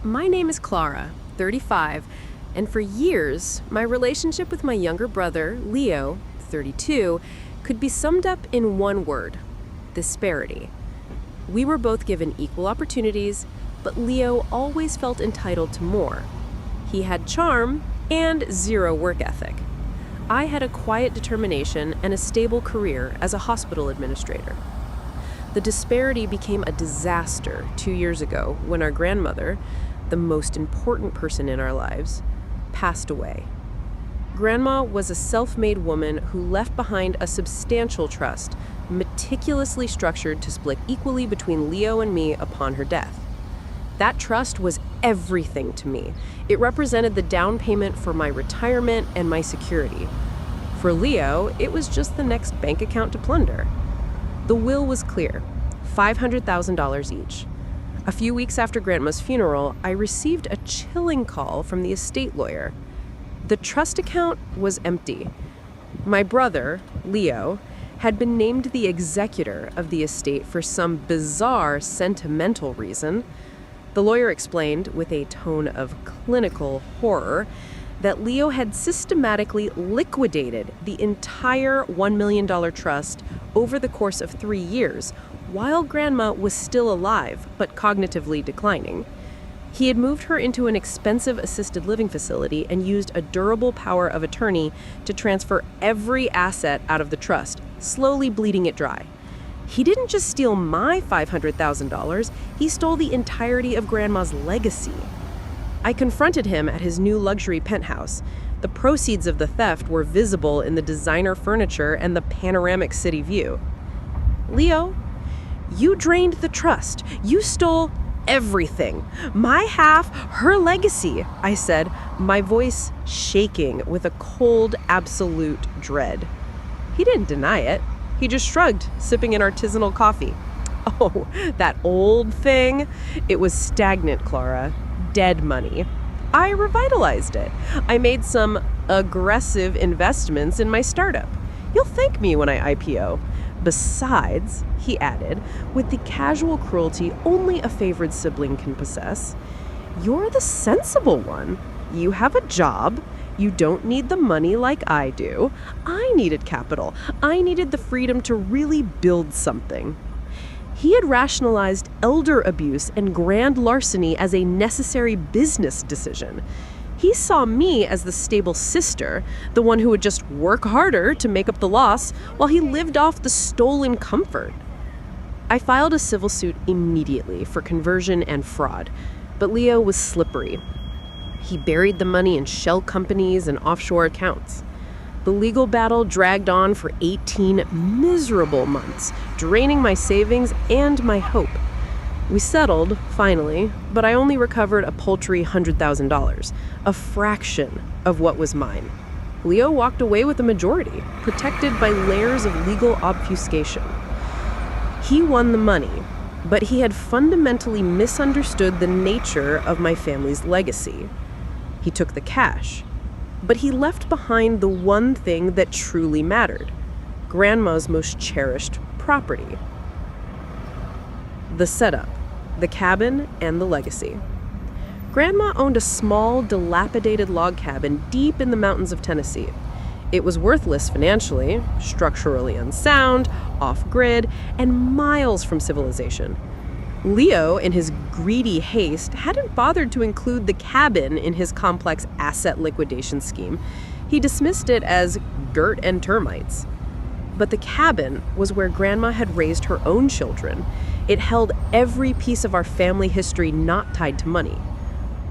My name is Clara, 35, and for years, my relationship with my younger brother, Leo, 32, could be summed up in one word: disparity. We were both given equal opportunities, but Leo always felt entitled to more. He had charm and zero work ethic. I had a quiet determination and a stable career as a hospital administrator. The disparity became a disaster 2 years ago when our grandmother, the most important person in our lives, passed away. Grandma was a self-made woman who left behind a substantial trust, meticulously structured to split equally between Leo and me upon her death. That trust was everything to me. It represented the down payment for my retirement and my security. For Leo, it was just the next bank account to plunder. The will was clear: $500,000 each. A few weeks after Grandma's funeral, I received a chilling call from the estate lawyer. The trust account was empty. My brother, Leo, had been named the executor of the estate for some bizarre sentimental reason. The lawyer explained, with a tone of clinical horror, that Leo had systematically liquidated the entire $1 million trust over the course of 3 years, while Grandma was still alive but cognitively declining. He had moved her into an expensive assisted living facility and used a durable power of attorney to transfer every asset out of the trust, slowly bleeding it dry. He didn't just steal my $500,000, he stole the entirety of Grandma's legacy. I confronted him at his new luxury penthouse. The proceeds of the theft were visible in the designer furniture and the panoramic city view. "Leo, you drained the trust. You stole everything. My half, her legacy," I said, my voice shaking with a cold, absolute dread. He didn't deny it. He just shrugged, sipping an artisanal coffee. "Oh, that old thing? It was stagnant, Clara. Dead money. I revitalized it. I made some aggressive investments in my startup. You'll thank me when I IPO. Besides," he added, with the casual cruelty only a favored sibling can possess, "you're the sensible one. You have a job. You don't need the money like I do. I needed capital. I needed the freedom to really build something." He had rationalized elder abuse and grand larceny as a necessary business decision. He saw me as the stable sister, the one who would just work harder to make up the loss while he lived off the stolen comfort. I filed a civil suit immediately for conversion and fraud, but Leo was slippery. He buried the money in shell companies and offshore accounts. The legal battle dragged on for 18 miserable months, draining my savings and my hope. We settled, finally, but I only recovered a paltry $100,000, a fraction of what was mine. Leo walked away with the majority, protected by layers of legal obfuscation. He won the money, but he had fundamentally misunderstood the nature of my family's legacy. He took the cash, but he left behind the one thing that truly mattered: Grandma's most cherished property. The setup, the cabin, and the legacy. Grandma owned a small, dilapidated log cabin deep in the mountains of Tennessee. It was worthless financially, structurally unsound, off-grid, and miles from civilization. Leo, in his greedy haste, hadn't bothered to include the cabin in his complex asset liquidation scheme. He dismissed it as dirt and termites. But the cabin was where Grandma had raised her own children. It held every piece of our family history not tied to money: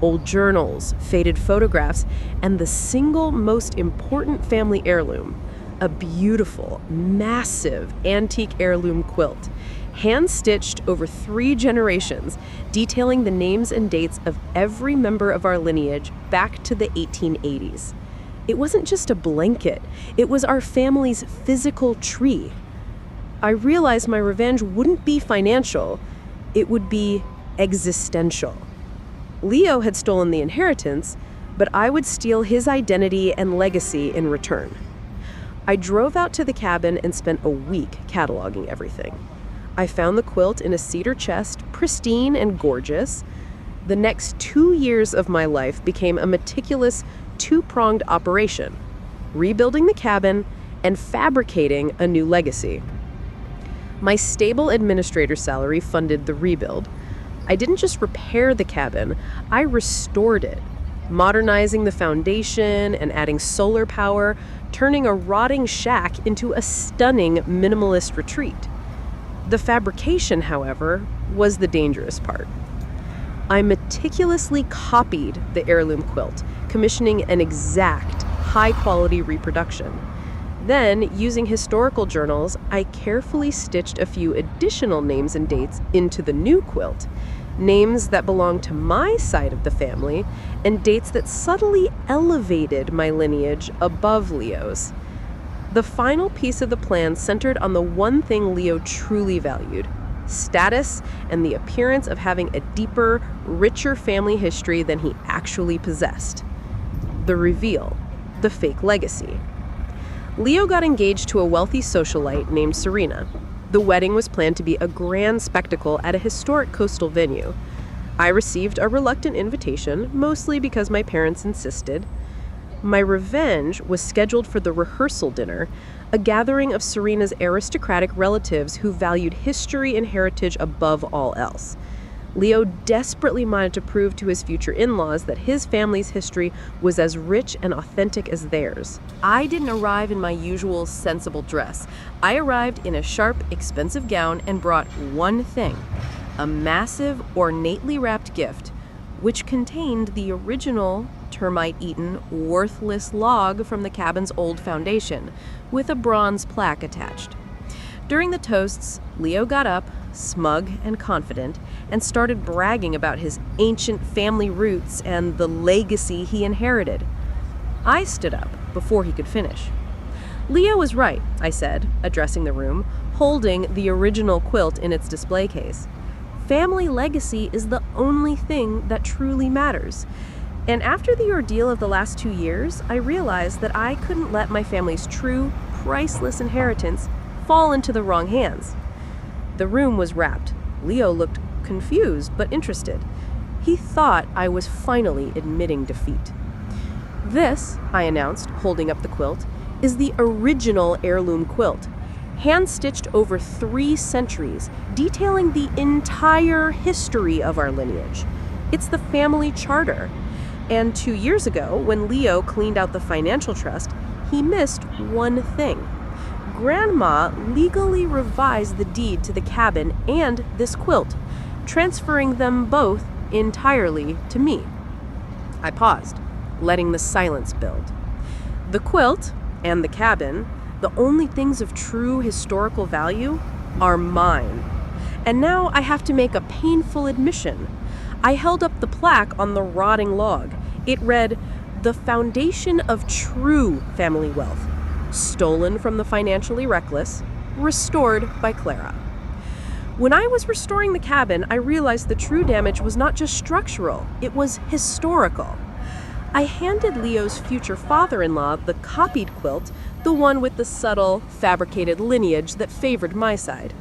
old journals, faded photographs, and the single most important family heirloom, a beautiful, massive antique heirloom quilt, hand-stitched over 3 generations, detailing the names and dates of every member of our lineage back to the 1880s. It wasn't just a blanket, it was our family's physical tree. I realized my revenge wouldn't be financial, it would be existential. Leo had stolen the inheritance, but I would steal his identity and legacy in return. I drove out to the cabin and spent a week cataloging everything. I found the quilt in a cedar chest, pristine and gorgeous. The next 2 years of my life became a meticulous, two-pronged operation: rebuilding the cabin and fabricating a new legacy. My stable administrator salary funded the rebuild. I didn't just repair the cabin, I restored it, modernizing the foundation and adding solar power, turning a rotting shack into a stunning minimalist retreat. The fabrication, however, was the dangerous part. I meticulously copied the heirloom quilt, commissioning an exact, high-quality reproduction. Then, using historical journals, I carefully stitched a few additional names and dates into the new quilt, names that belonged to my side of the family, and dates that subtly elevated my lineage above Leo's. The final piece of the plan centered on the one thing Leo truly valued: status and the appearance of having a deeper, richer family history than he actually possessed. The reveal, the fake legacy. Leo got engaged to a wealthy socialite named Serena. The wedding was planned to be a grand spectacle at a historic coastal venue. I received a reluctant invitation, mostly because my parents insisted. My revenge was scheduled for the rehearsal dinner, a gathering of Serena's aristocratic relatives who valued history and heritage above all else. Leo desperately wanted to prove to his future in-laws that his family's history was as rich and authentic as theirs. I didn't arrive in my usual sensible dress. I arrived in a sharp, expensive gown and brought one thing: a massive, ornately wrapped gift, which contained the original termite-eaten, worthless log from the cabin's old foundation, with a bronze plaque attached. During the toasts, Leo got up, smug and confident, and started bragging about his ancient family roots and the legacy he inherited. I stood up before he could finish. "Leo was right," I said, addressing the room, holding the original quilt in its display case. "Family legacy is the only thing that truly matters." And after the ordeal of the last 2 years, I realized that I couldn't let my family's true, priceless inheritance fall into the wrong hands. The room was wrapped. Leo looked confused but interested. He thought I was finally admitting defeat. "This," I announced, holding up the quilt, "is the original heirloom quilt, hand-stitched over 3 centuries, detailing the entire history of our lineage. It's the family charter. And 2 years ago, when Leo cleaned out the financial trust, he missed one thing. Grandma legally revised the deed to the cabin and this quilt, transferring them both entirely to me." I paused, letting the silence build. The quilt and the cabin, the only things of true historical value, are mine. And now I have to make a painful admission. I held up the plaque on the rotting log. It read, "The foundation of true family wealth. Stolen from the financially reckless, restored by Clara." When I was restoring the cabin, I realized the true damage was not just structural, it was historical. I handed Leo's future father-in-law the copied quilt, the one with the subtle, fabricated lineage that favored my side.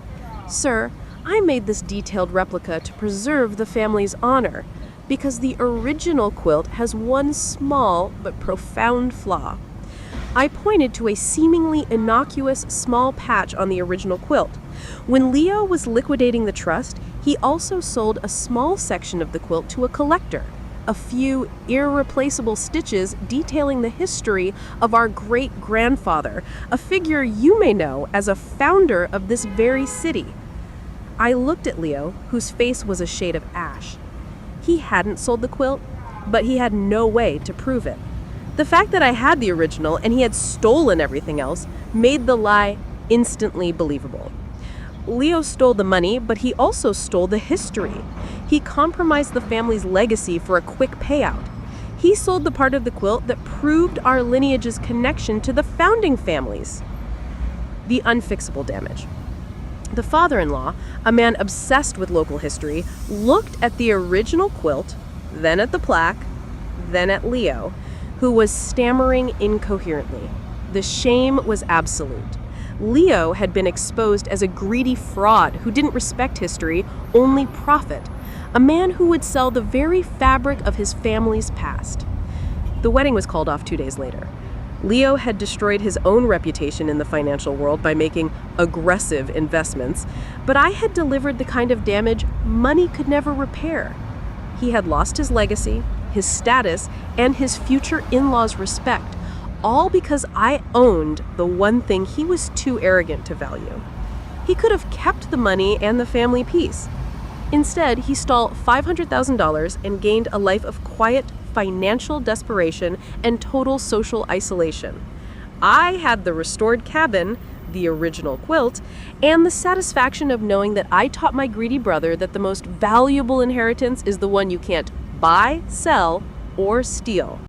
"Sir, I made this detailed replica to preserve the family's honor, because the original quilt has one small but profound flaw." I pointed to a seemingly innocuous small patch on the original quilt. When Leo was liquidating the trust, he also sold a small section of the quilt to a collector, a few irreplaceable stitches detailing the history of our great-grandfather, a figure you may know as a founder of this very city. I looked at Leo, whose face was a shade of ash. He hadn't sold the quilt, but he had no way to prove it. The fact that I had the original and he had stolen everything else made the lie instantly believable. Leo stole the money, but he also stole the history. He compromised the family's legacy for a quick payout. He sold the part of the quilt that proved our lineage's connection to the founding families. The unfixable damage. The father-in-law, a man obsessed with local history, looked at the original quilt, then at the plaque, then at Leo, who was stammering incoherently. The shame was absolute. Leo had been exposed as a greedy fraud who didn't respect history, only profit. a man who would sell the very fabric of his family's past. The wedding was called off 2 days later. Leo had destroyed his own reputation in the financial world by making aggressive investments, but I had delivered the kind of damage money could never repair. He had lost his legacy, his status, and his future in-laws' respect, all because I owned the one thing he was too arrogant to value. He could have kept the money and the family peace. Instead, he stole $500,000 and gained a life of quiet financial desperation and total social isolation. I had the restored cabin, the original quilt, and the satisfaction of knowing that I taught my greedy brother that the most valuable inheritance is the one you can't buy, sell, or steal.